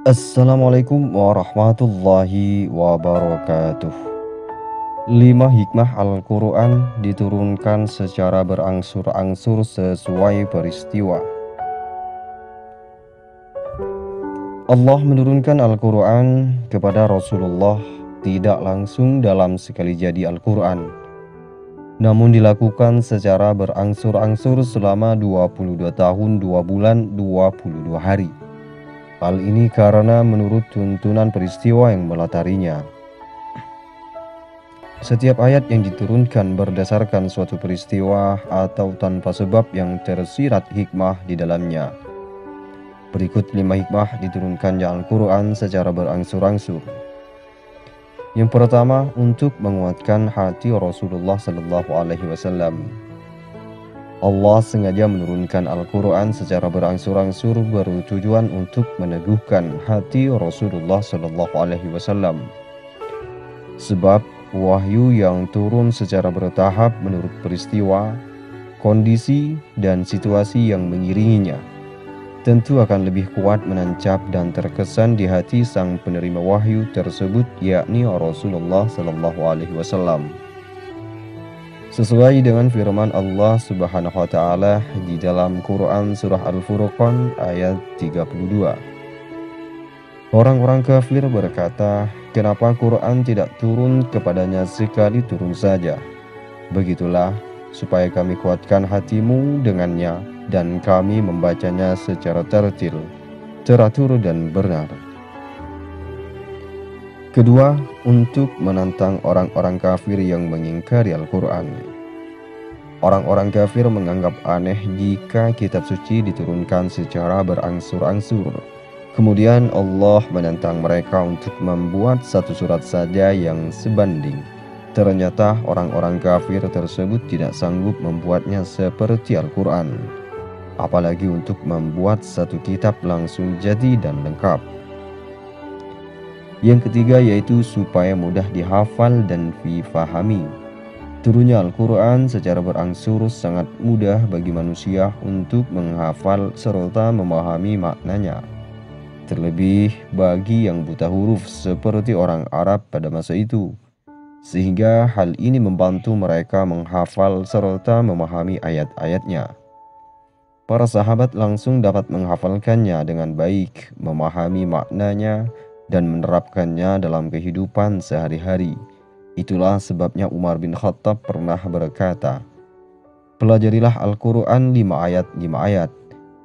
Assalamualaikum warahmatullahi wabarakatuh. 5 hikmah Al-Quran diturunkan secara berangsur-angsur sesuai peristiwa. Allah menurunkan Al-Quran kepada Rasulullah tidak langsung dalam sekali jadi Al-Quran, namun dilakukan secara berangsur-angsur selama 22 tahun 2 bulan 22 hari. Hal ini karena menurut tuntunan peristiwa yang melatarinya. Setiap ayat yang diturunkan berdasarkan suatu peristiwa atau tanpa sebab yang tersirat hikmah di dalamnya. Berikut 5 hikmah diturunkannya Al-Quran secara berangsur-angsur. Yang pertama, untuk menguatkan hati Rasulullah SAW. Allah sengaja menurunkan Al-Quran secara berangsur-angsur bertujuan untuk meneguhkan hati Rasulullah SAW. Sebab wahyu yang turun secara bertahap menurut peristiwa, kondisi, dan situasi yang mengiringinya tentu akan lebih kuat menancap dan terkesan di hati sang penerima wahyu tersebut, yakni Rasulullah SAW. Sesuai dengan firman Allah Subhanahu wa Ta'ala di dalam Quran Surah Al-Furqan ayat 32. Orang-orang kafir berkata, "Kenapa Quran tidak turun kepadanya sekali turun saja?" Begitulah, supaya kami kuatkan hatimu dengannya dan kami membacanya secara tertil, teratur dan benar. Kedua, untuk menantang orang-orang kafir yang mengingkari Al-Quran. Orang-orang kafir menganggap aneh jika kitab suci diturunkan secara berangsur-angsur. Kemudian Allah menantang mereka untuk membuat satu surat saja yang sebanding. Ternyata orang-orang kafir tersebut tidak sanggup membuatnya seperti Al-Quran, apalagi untuk membuat satu kitab langsung jadi dan lengkap. Yang ketiga yaitu supaya mudah dihafal dan difahami. Turunnya Al-Quran secara berangsur sangat mudah bagi manusia untuk menghafal serta memahami maknanya. Terlebih bagi yang buta huruf seperti orang Arab pada masa itu. Sehingga hal ini membantu mereka menghafal serta memahami ayat-ayatnya. Para sahabat langsung dapat menghafalkannya dengan baik, memahami maknanya, dan menerapkannya dalam kehidupan sehari-hari. Itulah sebabnya Umar bin Khattab pernah berkata, "Pelajarilah Al-Quran 5 ayat 5 ayat,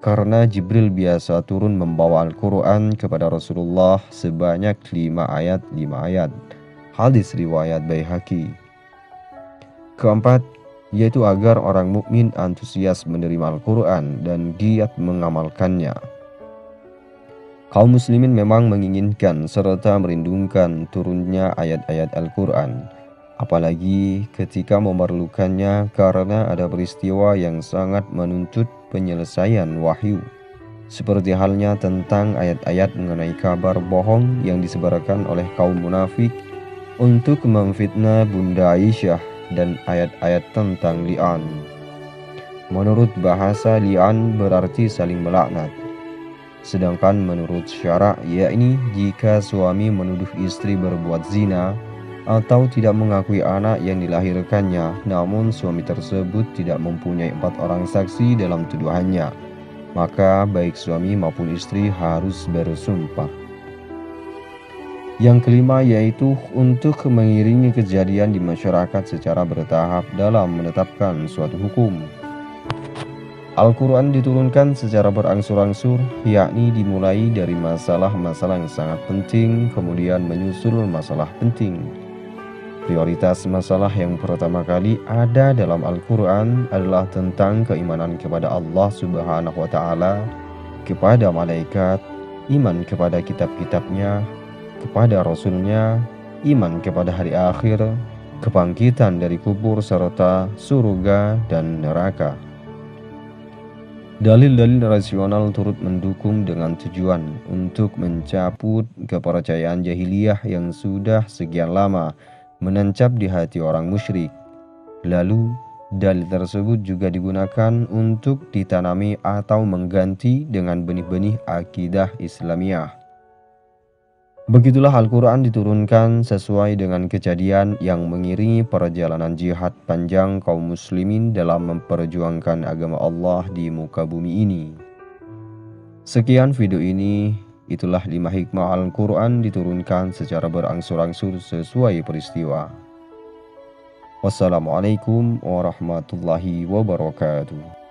karena Jibril biasa turun membawa Al-Quran kepada Rasulullah sebanyak 5 ayat 5 ayat." Hadis riwayat Baihaqi. Keempat, yaitu agar orang mukmin antusias menerima Al-Quran dan giat mengamalkannya. Kaum muslimin memang menginginkan serta merindukan turunnya ayat-ayat Al-Quran, apalagi ketika memerlukannya karena ada peristiwa yang sangat menuntut penyelesaian wahyu, seperti halnya tentang ayat-ayat mengenai kabar bohong yang disebarkan oleh kaum munafik untuk memfitnah Bunda Aisyah dan ayat-ayat tentang li'an. Menurut bahasa, li'an berarti saling melaknat. Sedangkan menurut syara, yakni jika suami menuduh istri berbuat zina atau tidak mengakui anak yang dilahirkannya, namun suami tersebut tidak mempunyai 4 orang saksi dalam tuduhannya, maka baik suami maupun istri harus bersumpah. Yang kelima yaitu untuk mengiringi kejadian di masyarakat secara bertahap dalam menetapkan suatu hukum. Al-Quran diturunkan secara berangsur-angsur, yakni dimulai dari masalah-masalah yang sangat penting, kemudian menyusul masalah penting. Prioritas masalah yang pertama kali ada dalam Al-Quran adalah tentang keimanan kepada Allah Subhanahu wa Ta'ala, kepada malaikat, iman kepada kitab-kitabnya, kepada Rasulnya, iman kepada hari akhir, kebangkitan dari kubur, serta surga dan neraka. Dalil-dalil rasional turut mendukung dengan tujuan untuk mencabut kepercayaan jahiliyah yang sudah sekian lama menancap di hati orang musyrik. Lalu, dalil tersebut juga digunakan untuk ditanami atau mengganti dengan benih-benih akidah Islamiyah. Begitulah Al-Quran diturunkan sesuai dengan kejadian yang mengiringi perjalanan jihad panjang kaum muslimin dalam memperjuangkan agama Allah di muka bumi ini. Sekian video ini, itulah 5 hikmah Al-Quran diturunkan secara berangsur-angsur sesuai peristiwa. Wassalamualaikum warahmatullahi wabarakatuh.